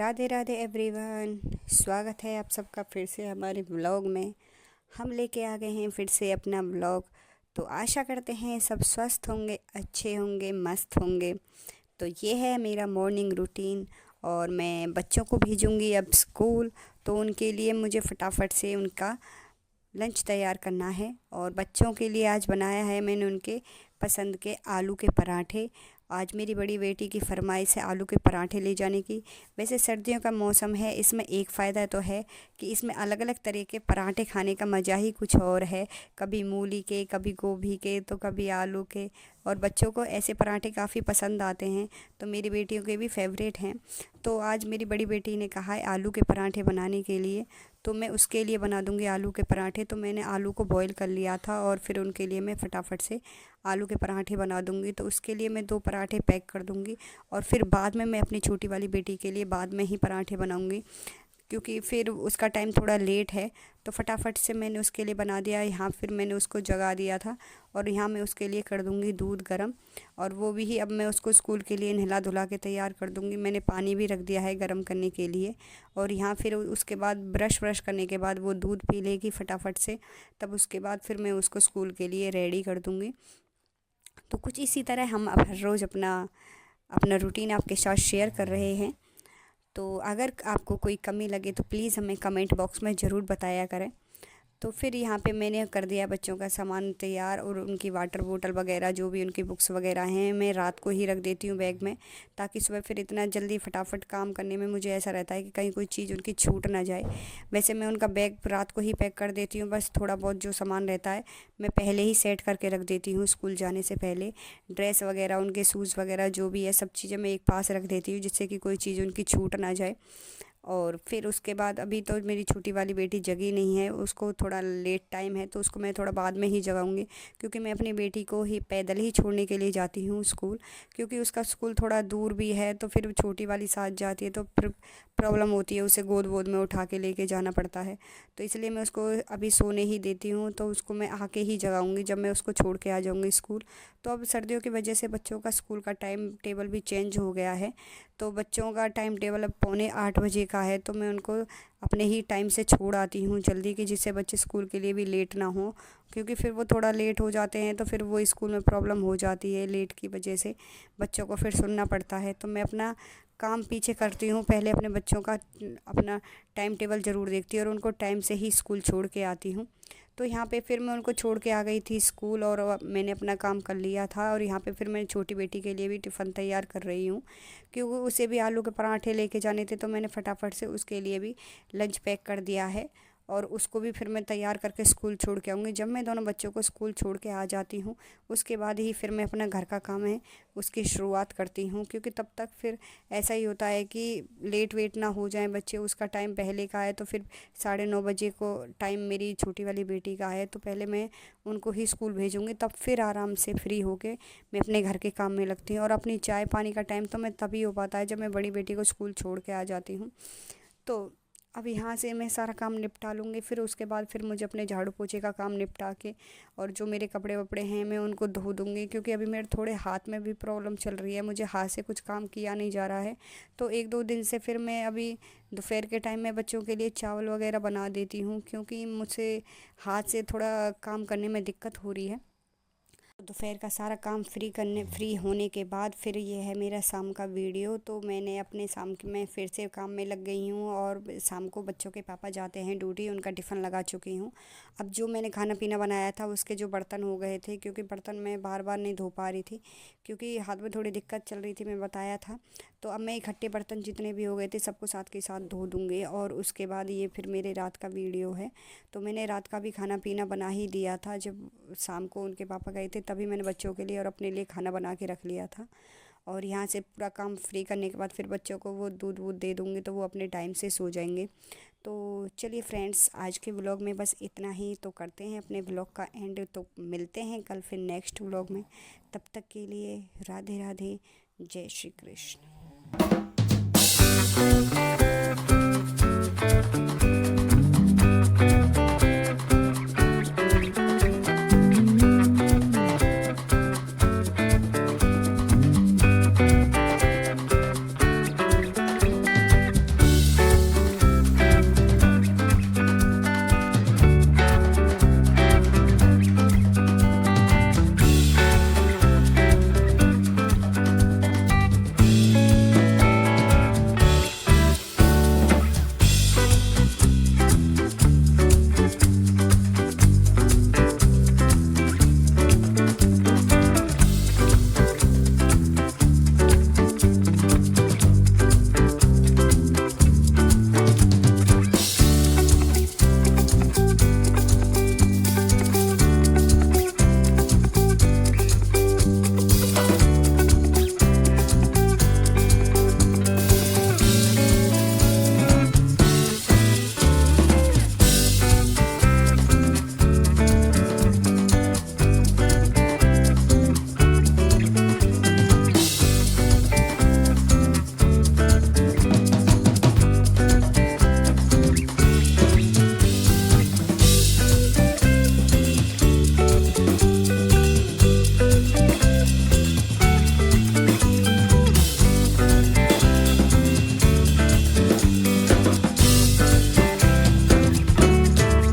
Radhe Radhe everyone. स्वागत है आप सबका फिर से हमारे ब्लॉग में। हम लेके आ गए हैं फिर से अपना ब्लॉग। तो आशा करते हैं सब स्वस्थ होंगे, अच्छे होंगे, मस्त होंगे। तो ये है मेरा मॉर्निंग रूटीन और मैं बच्चों को भेजूँगी अब स्कूल। तो उनके लिए मुझे फटाफट से उनका लंच तैयार करना है। और बच्चों के लिए आज बनाया है मैंने उनके पसंद के आलू के पराठे। आज मेरी बड़ी बेटी की फरमाइश है आलू के पराठे ले जाने की। वैसे सर्दियों का मौसम है, इसमें एक फ़ायदा तो है कि इसमें अलग अलग तरह के पराठे खाने का मज़ा ही कुछ और है। कभी मूली के, कभी गोभी के, तो कभी आलू के। और बच्चों को ऐसे पराठे काफ़ी पसंद आते हैं, तो मेरी बेटियों के भी फेवरेट हैं। तो आज मेरी बड़ी बेटी ने कहा है आलू के पराठे बनाने के लिए, तो मैं उसके लिए बना दूंगी आलू के पराठे। तो मैंने आलू को बॉईल कर लिया था और फिर उनके लिए मैं फटाफट से आलू के पराठे बना दूंगी। तो उसके लिए मैं 2 पराठे पैक कर दूंगी और फिर बाद में मैं अपनी छोटी वाली बेटी के लिए बाद में ही पराठे बनाऊंगी, क्योंकि फिर उसका टाइम थोड़ा लेट है। तो फटाफट से मैंने उसके लिए बना दिया। यहाँ फिर मैंने उसको जगा दिया था और यहाँ मैं उसके लिए कर दूँगी दूध गरम। और वो भी अब मैं उसको स्कूल के लिए नहला धुला के तैयार कर दूँगी। मैंने पानी भी रख दिया है गरम करने के लिए। और यहाँ फिर उसके बाद ब्रश करने के बाद वो दूध पी लेगी फटाफट से। तब उसके बाद फिर मैं उसको स्कूल के लिए रेडी कर दूँगी। तो कुछ इसी तरह हम अब हर रोज़ अपना अपना रूटीन आपके साथ शेयर कर रहे हैं। तो अगर आपको कोई कमी लगे तो प्लीज़ हमें कमेंट बॉक्स में ज़रूर बताया करें। तो फिर यहाँ पे मैंने कर दिया बच्चों का सामान तैयार और उनकी वाटर बोतल वगैरह जो भी उनकी बुक्स वगैरह हैं मैं रात को ही रख देती हूँ बैग में, ताकि सुबह फिर इतना जल्दी फटाफट काम करने में मुझे ऐसा रहता है कि कहीं कोई चीज़ उनकी छूट ना जाए। वैसे मैं उनका बैग रात को ही पैक कर देती हूँ, बस थोड़ा बहुत जो सामान रहता है मैं पहले ही सेट करके रख देती हूँ स्कूल जाने से पहले। ड्रेस वगैरह, उनके शूज़ वगैरह जो भी है सब चीज़ें मैं एक पास रख देती हूँ, जिससे कि कोई चीज़ उनकी छूट ना जाए। और फिर उसके बाद अभी तो मेरी छोटी वाली बेटी जगी नहीं है, उसको थोड़ा लेट टाइम है तो उसको मैं थोड़ा बाद में ही जगाऊंगी, क्योंकि मैं अपनी बेटी को ही पैदल ही छोड़ने के लिए जाती हूँ स्कूल। क्योंकि उसका स्कूल थोड़ा दूर भी है, तो फिर छोटी वाली साथ जाती है तो फिर प्रॉब्लम होती है, उसे गोद वोद में उठा के लेके जाना पड़ता है। तो इसलिए मैं उसको अभी सोने ही देती हूँ, तो उसको मैं आके ही जगाऊंगी जब मैं उसको छोड़ के आ जाऊँगी स्कूल। तो अब सर्दियों की वजह से बच्चों का स्कूल का टाइम टेबल भी चेंज हो गया है। तो बच्चों का टाइम टेबल अब 7:45 का है, तो मैं उनको अपने ही टाइम से छोड़ आती हूँ जल्दी, कि जिससे बच्चे स्कूल के लिए भी लेट ना हो। क्योंकि फिर वो थोड़ा लेट हो जाते हैं तो फिर वो स्कूल में प्रॉब्लम हो जाती है, लेट की वजह से बच्चों को फिर सुनना पड़ता है। तो मैं अपना काम पीछे करती हूँ, पहले अपने बच्चों का अपना टाइम टेबल ज़रूर देखती हूँ और उनको टाइम से ही स्कूल छोड़ के आती हूँ। तो यहाँ पे फिर मैं उनको छोड़ के आ गई थी स्कूल और मैंने अपना काम कर लिया था। और यहाँ पे फिर मैं छोटी बेटी के लिए भी टिफ़िन तैयार कर रही हूँ, क्योंकि उसे भी आलू के पराठे लेके जाने थे। तो मैंने फटाफट से उसके लिए भी लंच पैक कर दिया है और उसको भी फिर मैं तैयार करके स्कूल छोड़ के आऊँगी। जब मैं दोनों बच्चों को स्कूल छोड़ के आ जाती हूँ उसके बाद ही फिर मैं अपना घर का काम है उसकी शुरुआत करती हूँ, क्योंकि तब तक फिर ऐसा ही होता है कि लेट वेट ना हो जाए बच्चे। उसका टाइम पहले का है, तो फिर 9:30 को टाइम मेरी छोटी वाली बेटी का है, तो पहले मैं उनको ही स्कूल भेजूँगी, तब फिर आराम से फ्री होके मैं अपने घर के काम में लगती हूँ। और अपनी चाय पानी का टाइम तो मैं तभी हो पाता है जब मैं बड़ी बेटी को स्कूल छोड़ के आ जाती हूँ। तो अब यहाँ से मैं सारा काम निपटा लूँगी, फिर उसके बाद फिर मुझे अपने झाड़ू पोछे का काम निपटा के और जो मेरे कपड़े वपड़े हैं मैं उनको धो दूँगी। क्योंकि अभी मेरे थोड़े हाथ में भी प्रॉब्लम चल रही है, मुझे हाथ से कुछ काम किया नहीं जा रहा है। तो 1-2 दिन से फिर मैं अभी दोपहर के टाइम में बच्चों के लिए चावल वगैरह बना देती हूँ, क्योंकि मुझसे हाथ से थोड़ा काम करने में दिक्कत हो रही है। दोपहर का सारा काम फ्री होने के बाद फिर ये है मेरा शाम का वीडियो। तो मैंने अपने शाम के मैं फिर से काम में लग गई हूँ और शाम को बच्चों के पापा जाते हैं ड्यूटी, उनका टिफ़िन लगा चुकी हूँ। अब जो मैंने खाना पीना बनाया था उसके जो बर्तन हो गए थे, क्योंकि बर्तन मैं बार बार नहीं धो पा रही थी, क्योंकि हाथ में थोड़ी दिक्कत चल रही थी, मैं बताया था। तो अब मैं इकट्ठे बर्तन जितने भी हो गए थे सबको साथ के साथ धो दूँगी। और उसके बाद ये फिर मेरे रात का वीडियो है। तो मैंने रात का भी खाना पीना बना ही दिया था, जब शाम को उनके पापा गए थे तभी मैंने बच्चों के लिए और अपने लिए खाना बना के रख लिया था। और यहाँ से पूरा काम फ्री करने के बाद फिर बच्चों को वो दूध वूध दे दूँगी, तो वो अपने टाइम से सो जाएंगे। तो चलिए फ्रेंड्स, आज के व्लॉग में बस इतना ही। तो करते हैं अपने व्लॉग का एंड, तो मिलते हैं कल फिर नेक्स्ट व्लॉग में। तब तक के लिए राधे राधे, जय श्री कृष्ण।